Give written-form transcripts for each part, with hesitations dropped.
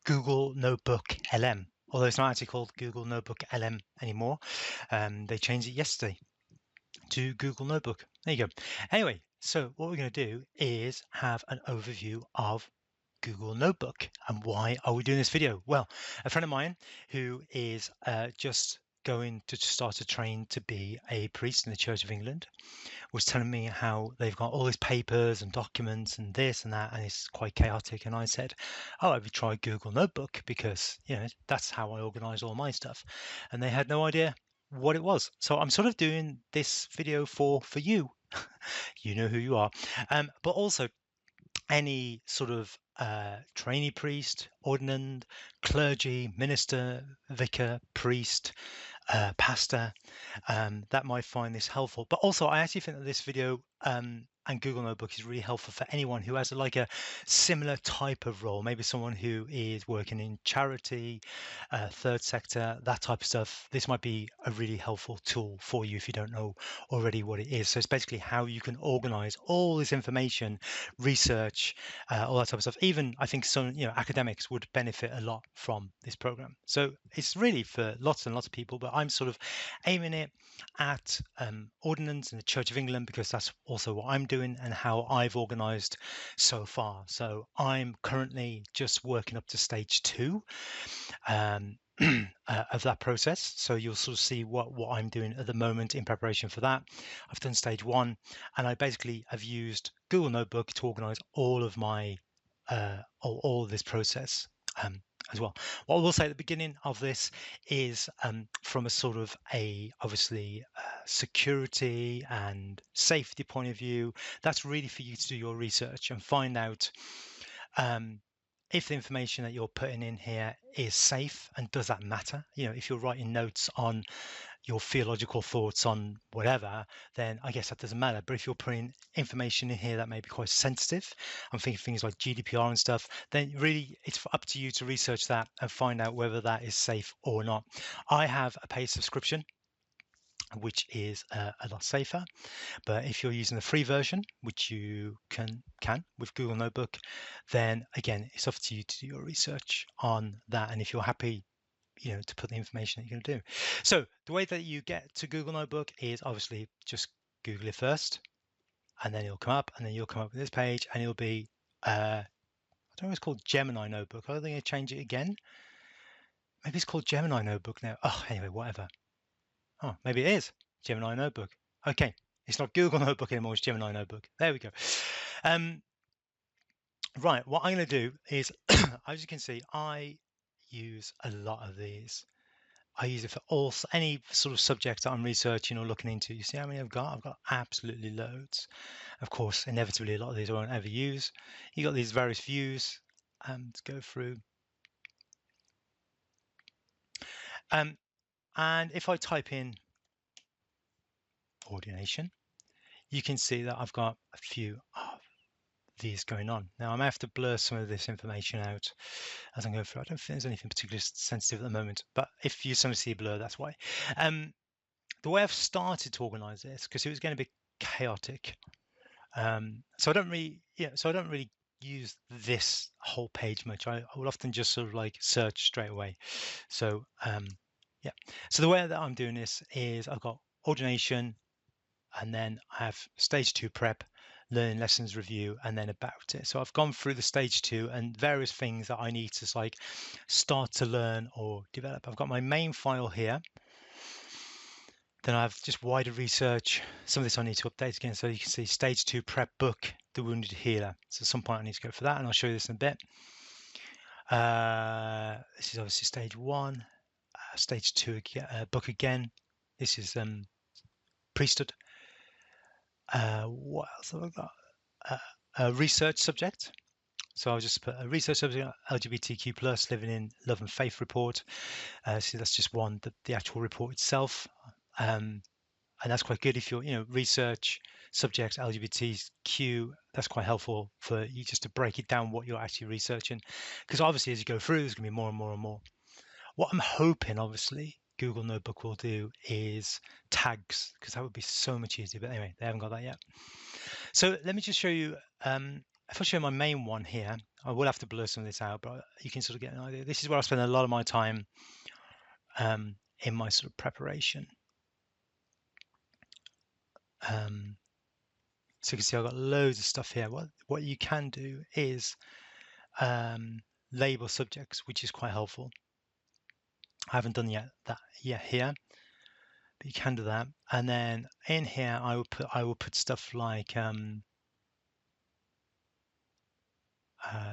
Google Notebook LM, although it's not actually called Google Notebook LM anymore. They changed it yesterday to Google Notebook. There you go. Anyway, so what we're going to do is have an overview of Google Notebook. And why are we doing this video? Well, a friend of mine who is just going to start to train to be a priest in the Church of England was telling me how they've got all these papers and documents and this and that, and it's quite chaotic. And I said, oh, have you tried Google Notebook? Because, you know, that's how I organize all my stuff. And they had no idea what it was. So I'm sort of doing this video for you. You know who you are. But also any sort of trainee priest, ordinand, clergy, minister, vicar, priest, pastor that might find this helpful. But also I actually think that this video and Google Notebook is really helpful for anyone who has like a similar type of role, maybe someone who is working in charity, third sector, that type of stuff. This might be a really helpful tool for you if you don't know already what it is. So it's basically how you can organize all this information, research, all that type of stuff. Even I think some academics would benefit a lot from this program. So it's really for lots and lots of people, but I'm sort of aiming it at Ordinands in the Church of England because that's also what I'm doing and how I've organized so far. So I'm currently just working up to stage 2 of that process. So you'll sort of see what I'm doing at the moment in preparation for that. I've done stage 1 and I basically have used Google Notebook to organize all of my all of this process as well. What I will say at the beginning of this is from a sort of obviously security and safety point of view, that's really for you to do your research and find out if the information that you're putting in here is safe, and does that matter? You know, if you're writing notes on your theological thoughts on whatever, then I guess that doesn't matter. But if you're putting information in here that may be quite sensitive, I'm thinking things like GDPR and stuff, then really it's up to you to research that and find out whether that is safe or not. I have a paid subscription, which is a lot safer. But if you're using the free version, which you can with Google Notebook, then again, it's up to you to do your research on that. And if you're happy, to put the information that you're going to do. So the way that you get to Google Notebook is obviously just Google it first, and then it'll come up, and then you'll come up with this page, and it'll be, I don't know, it's called Gemini Notebook. I don't think I change it again. Maybe it's called Gemini Notebook now. Oh, anyway, whatever. Oh, maybe it is Gemini Notebook. Okay, it's not Google Notebook anymore, it's Gemini Notebook. There we go. Right, what I'm going to do is, as you can see, I use a lot of these. I use it for any sort of subject that I'm researching or looking into. You see how many I've got? I've got absolutely loads. Of course, inevitably, a lot of these I won't ever use. You got these various views to go through. And if I type in ordination, you can see that I've got a few of these going on. Now I may have to blur some of this information out as I'm going through. I don't think there's anything particularly sensitive at the moment, but if you suddenly see a blur, that's why. The way I've started to organize this, because it was going to be chaotic, so I don't really use this whole page much. I will often just sort of like search straight away. So yeah, so the way that I'm doing this is I've got ordination, and then I have stage 2 prep, learning lessons review, and then about it. So I've gone through the stage 2 and various things that I need to like start to learn or develop. I've got my main file here. Then I have just wider research. Some of this I need to update again. So you can see stage 2 prep book, The Wounded Healer. So at some point I need to go for that, and I'll show you this in a bit. This is obviously stage 1. Stage 2 book again. This is priesthood. What else have I got? A research subject. So I'll just put a research subject, LGBTQ plus living in love and faith report. So that's just one, the actual report itself. And that's quite good if you're, research subject LGBTQ. That's quite helpful for you just to break it down what you're actually researching. Because obviously as you go through, there's going to be more and more and more. What I'm hoping, obviously, Google Notebook will do is tags, because that would be so much easier. But anyway, they haven't got that yet. So let me just show you, if I show my main one here, I will have to blur some of this out, but you can sort of get an idea. This is where I spend a lot of my time in my sort of preparation. So you can see I've got loads of stuff here. What you can do is label subjects, which is quite helpful. I haven't done that yet here, but you can do that. And then in here, I will put stuff like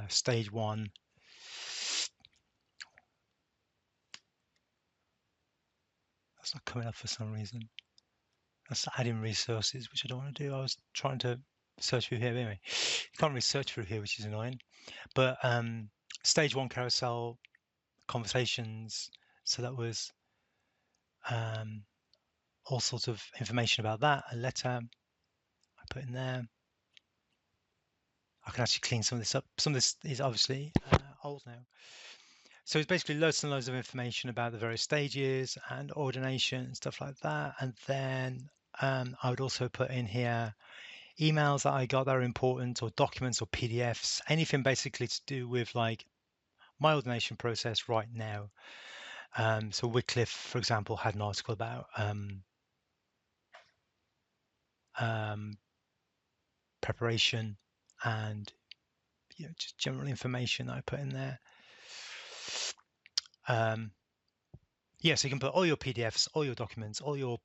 stage 1. That's not coming up for some reason. That's adding resources, which I don't want to do. I was trying to search through here anyway. You can't really search through here, which is annoying. But stage 1 carousel conversations. So that was all sorts of information about that. A letter I put in there. I can actually clean some of this up. Some of this is obviously old now. So it's basically loads and loads of information about the various stages and ordination and stuff like that. And then I would also put in here emails that I got that are important, or documents or PDFs, anything basically to do with like my ordination process right now. So Wycliffe, for example, had an article about preparation and just general information that I put in there. Yeah, so you can put all your PDFs, all your documents, all your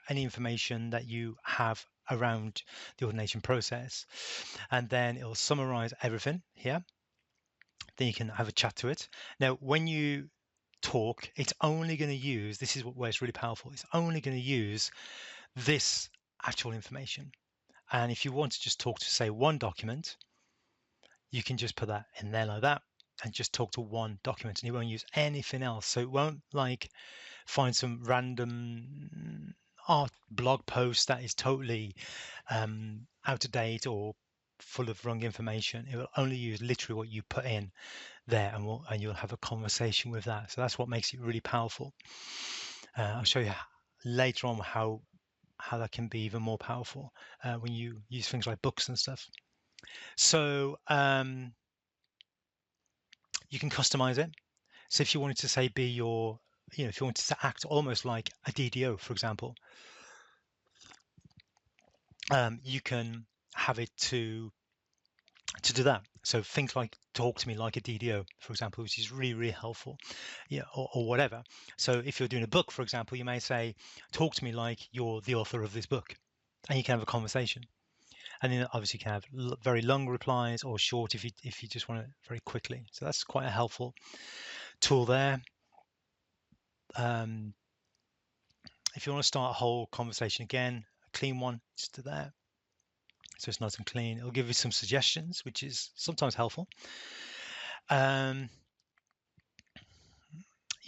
any information that you have around the ordination process, and then it'll summarize everything here. Then you can have a chat to it. Now, when you talk, it's only going to use, this is where it's really powerful, it's only going to use this actual information. And if you want to just talk to, say, one document, you can just put that in there like that and just talk to one document, and you won't use anything else. So it won't like find some random art blog post that is totally out of date or full of wrong information. It will only use literally what you put in there, and you'll have a conversation with that. So that's what makes it really powerful. I'll show you later on how that can be even more powerful when you use things like books and stuff. So you can customize it. So if you wanted to say be your, if you wanted to act almost like a DDO, for example, you can have it to do that. So things like talk to me like a DDO, for example, which is really, really helpful, or whatever. So if you're doing a book, for example, you may say, talk to me like you're the author of this book, and you can have a conversation. And then obviously you can have very long replies or short if you just want it very quickly. So that's quite a helpful tool there. If you want to start a whole conversation again, a clean one, just do that. So it's nice and clean. It'll give you some suggestions, which is sometimes helpful. You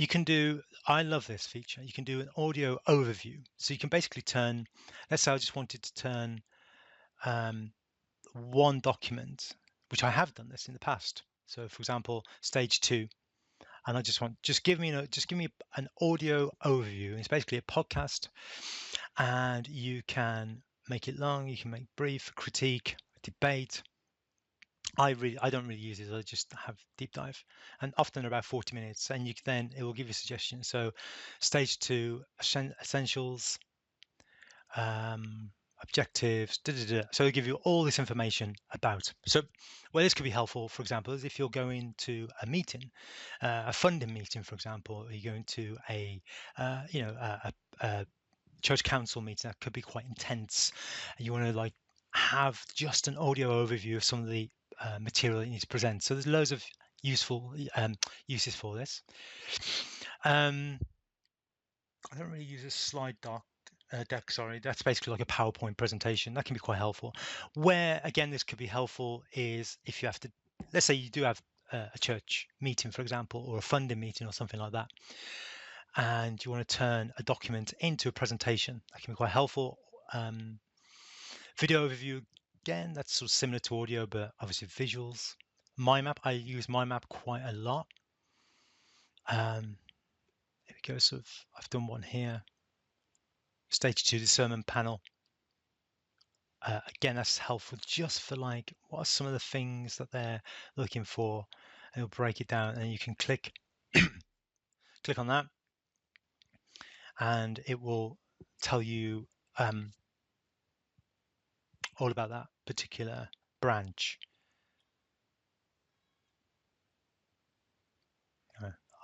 can do, I love this feature, you can do an audio overview. So you can basically turn, let's say I just wanted to turn one document, which I have done this in the past. So for example, stage 2, and I just give me an audio overview. It's basically a podcast, and you can make it long, you can make brief, critique, debate. I don't really use it. I just have deep dive, and often about 40 minutes, and it will give you suggestions. So stage 2, essentials, objectives, so it'll give you all this information about. So where this could be helpful, for example, is if you're going to a meeting, a funding meeting, for example, or you're going to a church council meeting that could be quite intense, and you want to like have just an audio overview of some of the material that you need to present. So there's loads of useful uses for this. I don't really use a slide deck, sorry. That's basically like a PowerPoint presentation. That can be quite helpful. Where, again, this could be helpful is if you have to, let's say you do have a church meeting, for example, or a funding meeting or something like that, and you want to turn a document into a presentation. That can be quite helpful. Video overview, again, that's sort of similar to audio, but obviously visuals. MyMap, I use MyMap quite a lot. There we go. So I've done one here. Stage 2, the sermon panel. Again, that's helpful just for like what are some of the things that they're looking for, and it'll break it down, and you can click click on that, and it will tell you all about that particular branch.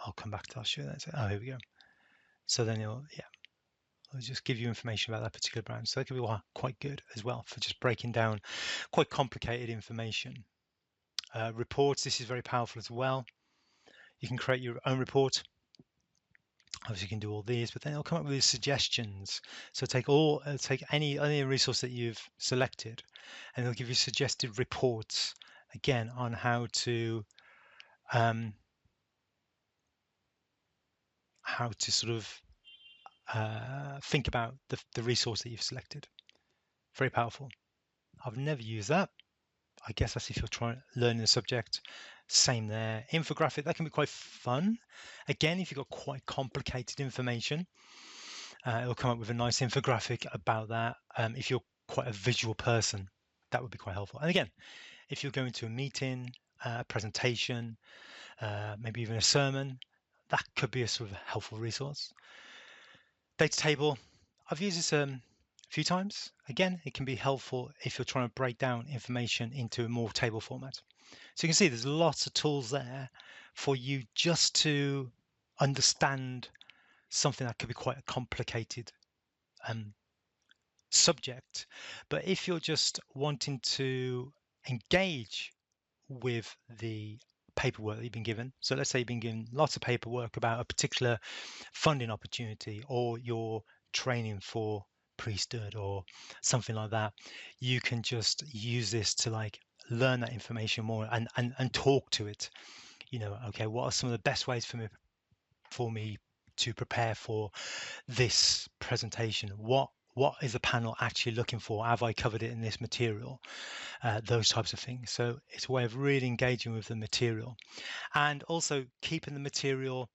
I'll come back to that. I'll show you that. Oh, here we go. So then it'll just give you information about that particular branch. So that could be quite good as well for just breaking down quite complicated information. Reports, this is very powerful as well. You can create your own report. Obviously, you can do all these, but then it'll come up with suggestions. So take any resource that you've selected, and it'll give you suggested reports again on how to sort of think about the resource that you've selected. Very powerful. I've never used that. I guess that's if you're trying to learn the subject. Same there. Infographic, that can be quite fun. Again, if you've got quite complicated information, it'll come up with a nice infographic about that. If you're quite a visual person, that would be quite helpful. And again, if you're going to a meeting, a presentation, maybe even a sermon, that could be a sort of helpful resource. Data table, I've used this a few times. Again, it can be helpful if you're trying to break down information into a more table format. So you can see there's lots of tools there for you just to understand something that could be quite a complicated subject. But if you're just wanting to engage with the paperwork that you've been given, so let's say you've been given lots of paperwork about a particular funding opportunity, or you're training for priesthood or something like that, you can just use this to like learn that information more and talk to it. Okay, what are some of the best ways for me to prepare for this presentation? What is the panel actually looking for? Have I covered it in this material? Those types of things. So it's a way of really engaging with the material, and also keeping the material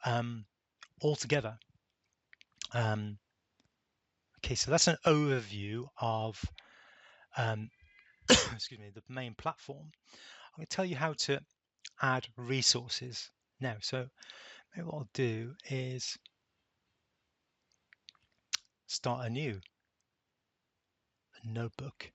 all together. Okay, so that's an overview of excuse me, the main platform. I'm going to tell you how to add resources now. So maybe what I'll do is start a new notebook.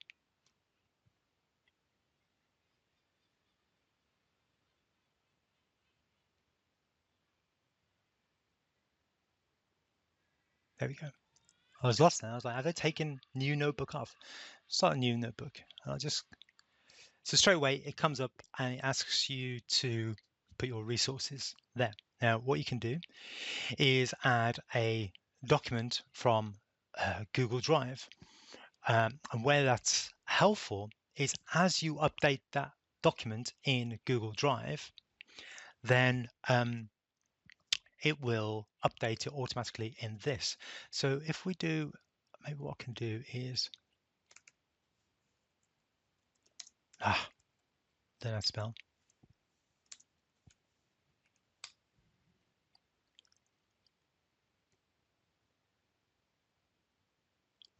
There we go. I was lost now. I was like, have they taken new notebook off? Start a new notebook. And so straight away it comes up and it asks you to put your resources there. Now, what you can do is add a document from Google Drive. And where that's helpful is as you update that document in Google Drive, then it will update it automatically in this. So if we do, maybe what I can do is, then I spell.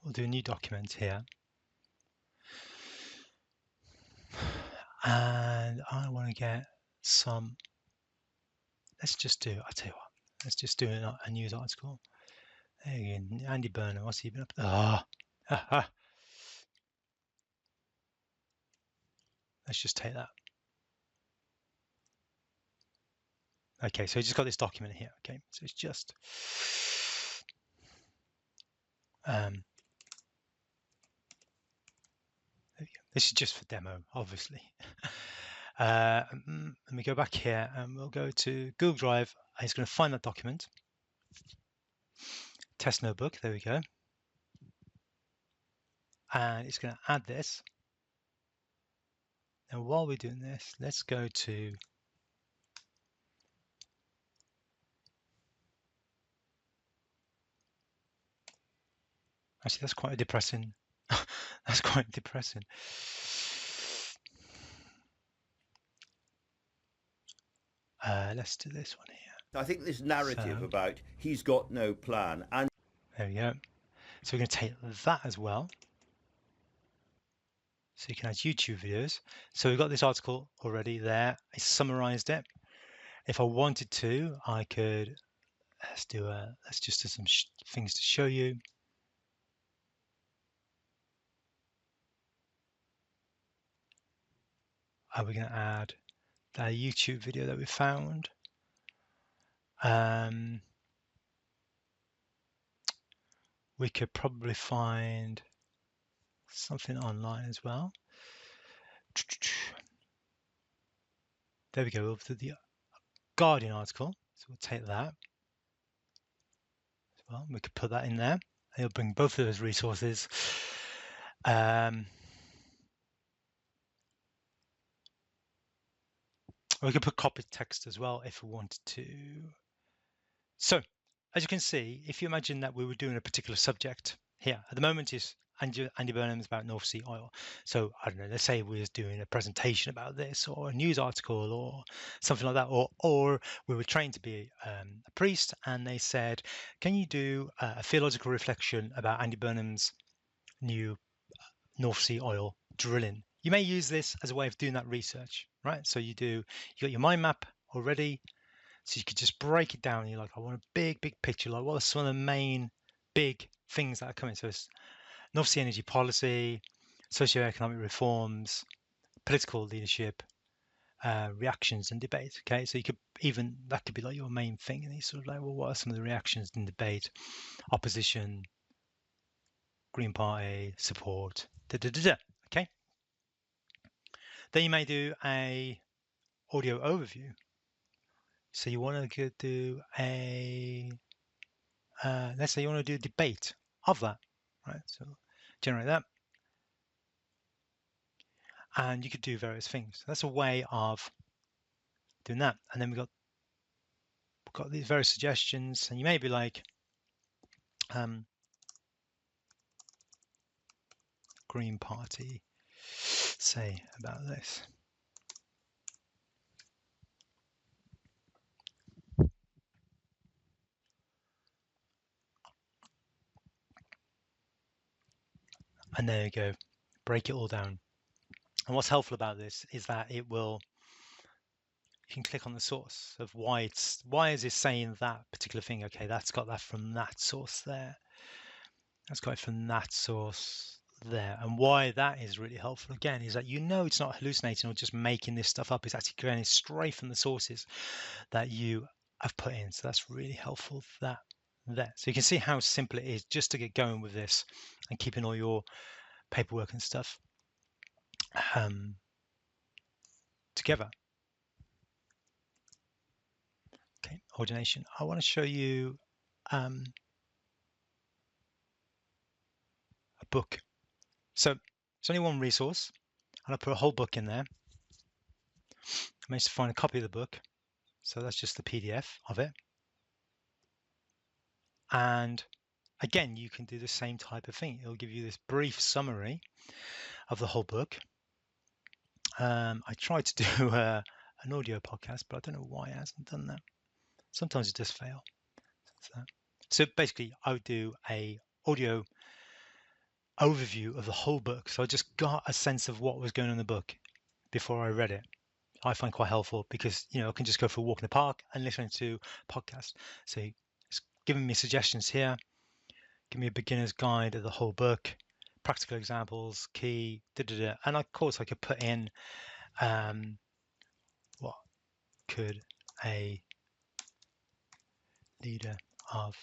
We'll do a new document here. And I want to get some, let's just do, I'll tell you what, let's just do a news article. There you go, Andy Burnham, what's he been up to? Let's just take that. Okay, so I just got this document here. Okay, so it's just this is just for demo, obviously. Let me go back here and we'll go to Google Drive. It's going to find that document. Test notebook, there we go. And it's going to add this. Now, while we're doing this, let's go to actually, that's quite a depressing. That's quite depressing. Let's do this one here. I think this narrative about he's got no plan, and there we go. So we're going to take that as well. So you can add YouTube videos. So we've got this article already there. I summarized it. If I wanted to, I could, let's just do some things to show you. We're going to add the YouTube video that we found. We could probably find something online as well. There we go, over to the Guardian article. So we'll take that as well. We could put that in there. It'll bring both of those resources. We could put copied text as well if we wanted to. So, as you can see, if you imagine that we were doing a particular subject here, at the moment is Andy Burnham's about North Sea oil. So, I don't know, let's say we was doing a presentation about this or a news article or something like that, or we were trained to be a priest and they said, can you do a theological reflection about Andy Burnham's new North Sea oil drilling? You may use this as a way of doing that research, right? So you got your mind map already. So you could just break it down. You're like, I want a big picture. Like, what are some of the main big things that are coming? So it's North Sea energy policy, socioeconomic reforms, political leadership, reactions and debate. Okay, so you could that could be like your main thing. And you sort of like, well, what are some of the reactions in debate? Opposition, Green Party, support, okay. Then you may do a audio overview. So you want to do a, let's say you want to do a debate of that, right? So generate that. And you could do various things. So that's a way of doing that. And then we've got these various suggestions, and you may be like, Green Party say about this. And there you go, break it all down. And what's helpful about this is that you can click on the source of why is it saying that particular thing. Okay, that's got that from that source there. That's got it from that source there. And why that is really helpful again is that it's not hallucinating or just making this stuff up. It's actually going straight from the sources that you have put in. So that's really helpful there. So you can see how simple it is just to get going with this and keeping all your paperwork and stuff together. Okay, ordination. I want to show you a book. So it's only one resource, and I put a whole book in there. I managed to find a copy of the book. So that's just the PDF of it. And again, you can do the same type of thing. It'll give you this brief summary of the whole book. I tried to do an audio podcast, but I don't know why it hasn't done that. Sometimes it does fail. So basically, I would do a audio overview of the whole book. So I just got a sense of what was going on in the book before I read it. I find quite helpful because, I can just go for a walk in the park and listen to podcasts. So it's giving me suggestions here. Give me a beginner's guide of the whole book, practical examples, key, and of course I could put in what could a leader of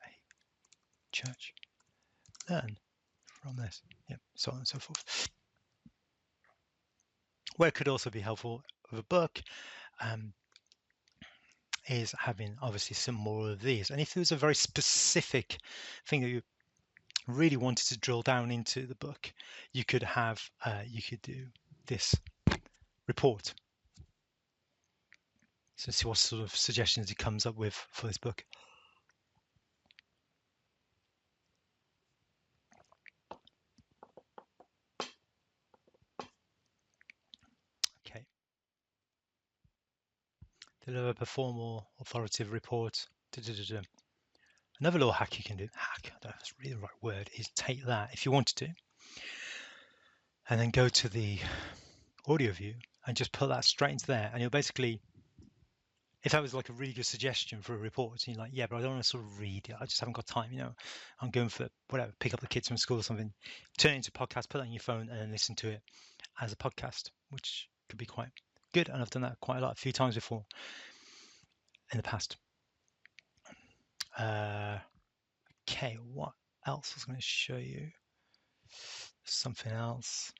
a church learn from this? Yep, so on and so forth. Where it could also be helpful with a book is having obviously some more of these. And if there was a very specific thing that you really wanted to drill down into the book, you could do this report. So see what sort of suggestions he comes up with for this book. Okay. Deliver a formal authoritative report. Another little hack you can do, I don't know if that's really the right word, is take that if you wanted to. and then go to the audio view and just put that straight into there. And you'll basically, if that was like a really good suggestion for a report, and you're like, yeah, but I don't want to sort of read it. I just haven't got time, I'm going for whatever, pick up the kids from school or something, turn it into a podcast, put that on your phone and then listen to it as a podcast, which could be quite good. And I've done that quite a few times before in the past. Okay, what else was I going to show you? Something else.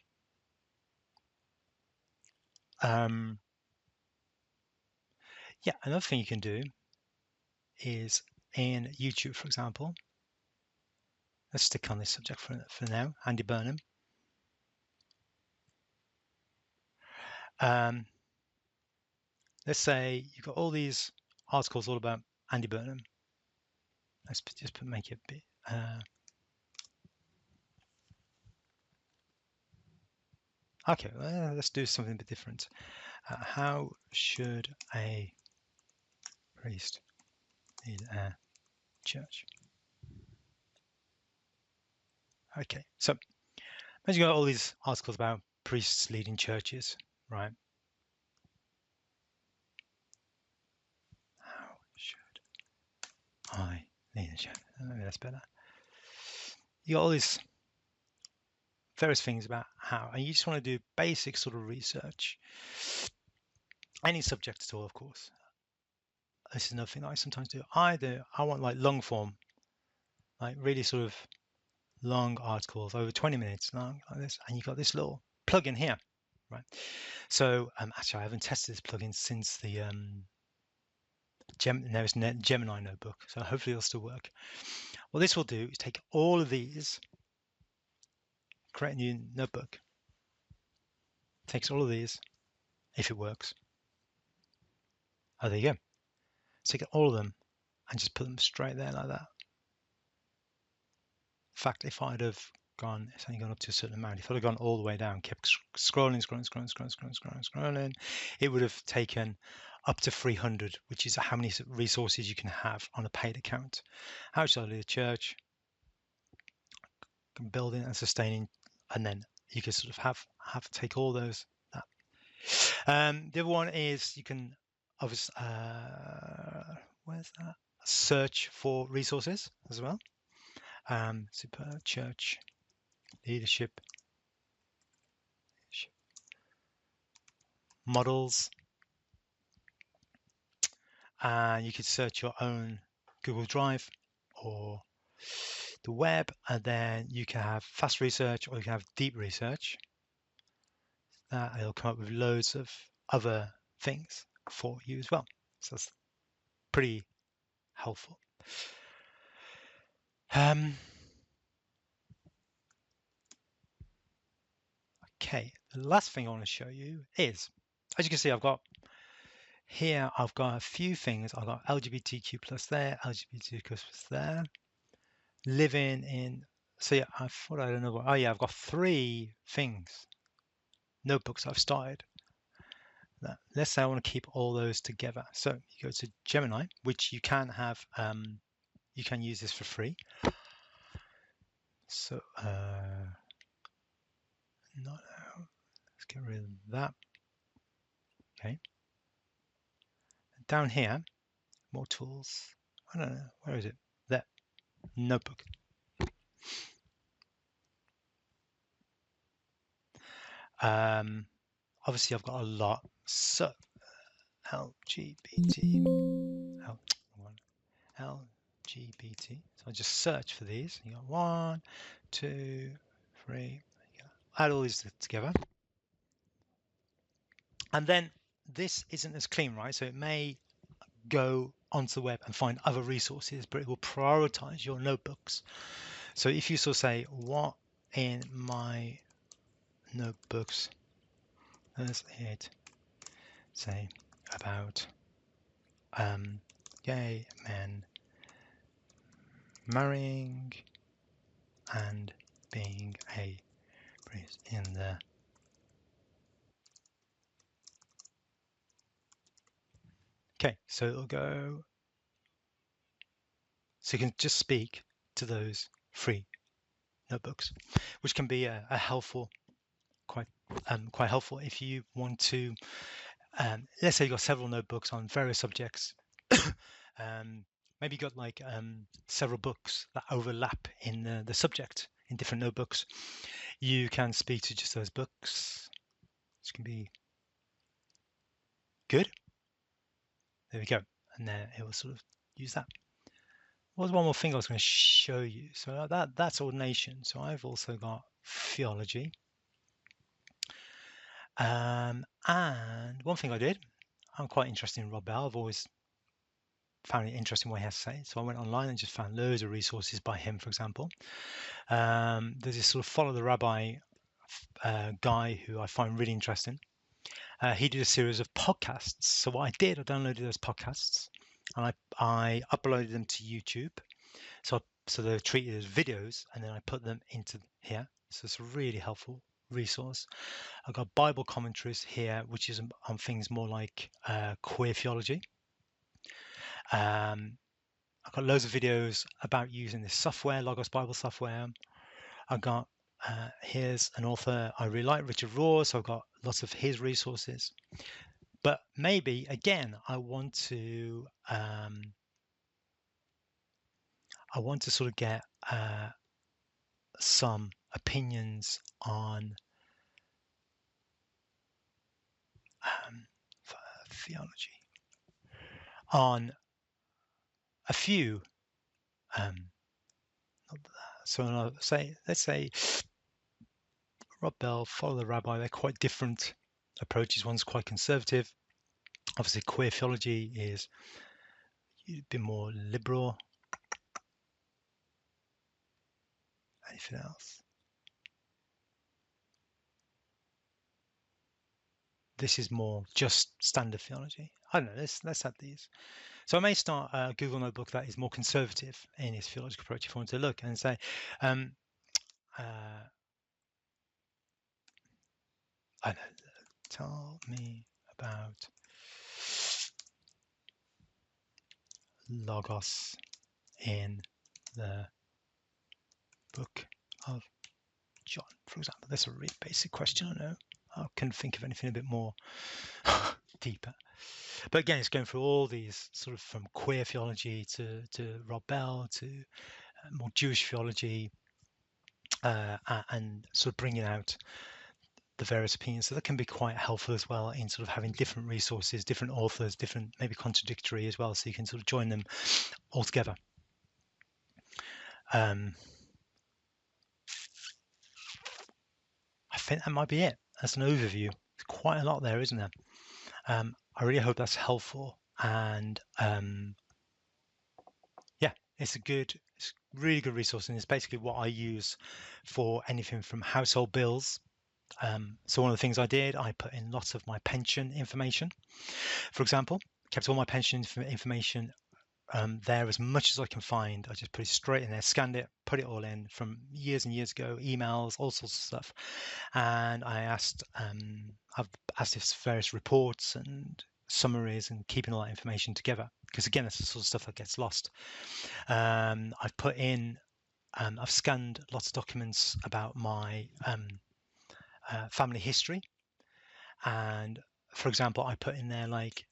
Yeah, another thing you can do is in YouTube, for example. Let's stick on this subject for now, Andy Burnham. Let's say you've got all these articles all about Andy Burnham. Let's just make it a bit. Okay, well, let's do something a bit different. How should a priest lead a church? Okay, so as you got all these articles about priests leading churches, right? How should I lead a church? Maybe that's better. You got all these various things about how, and you just want to do basic sort of research. Any subject at all, of course. This is another thing I sometimes do. I want like long form, like really sort of long articles, over 20 minutes long, like this, and you got this little plugin here, right? So actually, I haven't tested this plugin since the Gemini Notebook, so hopefully it'll still work. What this will do is take all of these, create a new notebook, takes all of these, if it works. Oh, there you go. Take all of them and just put them straight there like that. In fact, if I'd have gone, it's only gone up to a certain amount. If I'd have gone all the way down, kept scrolling, it would have taken up to 300, which is how many resources you can have on a paid account. How should I lead a church? Building and sustaining, and then you can sort of have to take all those. The other one is you can obviously where's that? Search for resources as well. Super church leadership models, and you could search your own Google Drive or the web, and then you can have fast research or you can have deep research. It'll come up with loads of other things for you as well. So that's pretty helpful. Okay, the last thing I want to show you is, as you can see, I've got a few things. I've got LGBTQ plus there, LGBTQ plus there, living in. So yeah, I thought I don't know what. Oh yeah, I've got 3 things, notebooks I've started. Let's say I want to keep all those together. So you go to Gemini, which you can have. You can use this for free. So not now. Let's get rid of that. Okay. Down here, more tools. I don't know, where is it? There, notebook. Obviously I've got a lot. So LGBT. So I just search for these. You got 1, 2, 3. Add all these together. And then this isn't as clean, right? So it may go onto the web and find other resources, but it will prioritize your notebooks. So if you sort of say, what in my notebooks does it say about gay men marrying and being a priest in the okay, so it'll go, so you can just speak to those free notebooks, which can be a helpful quite helpful if you want to. Let's say you've got several notebooks on various subjects. Maybe you've got like several books that overlap in the subject in different notebooks. You can speak to just those books. This can be good. There we go. And then it will sort of use that. What was one more thing I was going to show you? So that's ordination. So I've also got theology. And one thing I did, I'm quite interested in Rob Bell. I've always found it interesting what he has to say. So I went online and just found loads of resources by him, for example. There's this sort of follow the rabbi guy who I find really interesting. He did a series of podcasts. So what I did, I downloaded those podcasts and I uploaded them to YouTube. So they're treated as videos, and then I put them into here. So it's a really helpful resource. I've got Bible commentaries here, which is on things more like queer theology. I've got loads of videos about using this software, Logos Bible software. I've got here's an author I really like, Richard Rohr, so I've got lots of his resources. But maybe again, I want to sort of get some opinions on theology, on a few. So let's say Rob Bell, Follow the Rabbi. They're quite different approaches. One's quite conservative. Obviously, queer theology is a bit more liberal. Anything else? This is more just standard theology. I don't know. Let's add these. So I may start a Google Notebook that is more conservative in its theological approach if I want to look and say, I don't know, tell me about Logos in the book of John, for example. That's a really basic question, I know. I couldn't think of anything a bit more deeper. But again, it's going through all these sort of from queer theology to Rob Bell to more Jewish theology and sort of bringing out the various opinions. So that can be quite helpful as well in sort of having different resources, different authors, different maybe contradictory as well. So you can sort of join them all together. I think that might be it. That's an overview. There's quite a lot there, isn't there? I really hope that's helpful. And yeah, it's really good resource. And it's basically what I use for anything from household bills. So one of the things I did, I put in lots of my pension information. For example, kept all my pension information there as much as I can find. I just put it straight in there, scanned it, put it all in from years and years ago, emails, all sorts of stuff. And I asked, I've asked if various reports and summaries and keeping all that information together, because again, it's the sort of stuff that gets lost. I've put in, I've scanned lots of documents about my family history. And for example, I put in there like,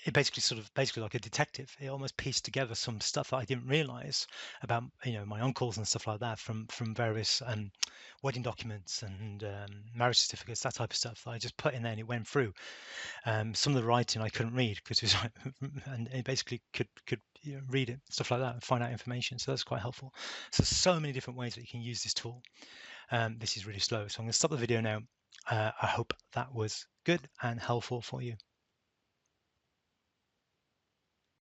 it basically like a detective. It almost pieced together some stuff that I didn't realize about, my uncles and stuff like that from various wedding documents and marriage certificates, that type of stuff that I just put in there, and it went through. Some of the writing I couldn't read because it was like, and it basically could read it, stuff like that, and find out information. So that's quite helpful. So many different ways that you can use this tool. This is really slow, so I'm going to stop the video now. I hope that was good and helpful for you.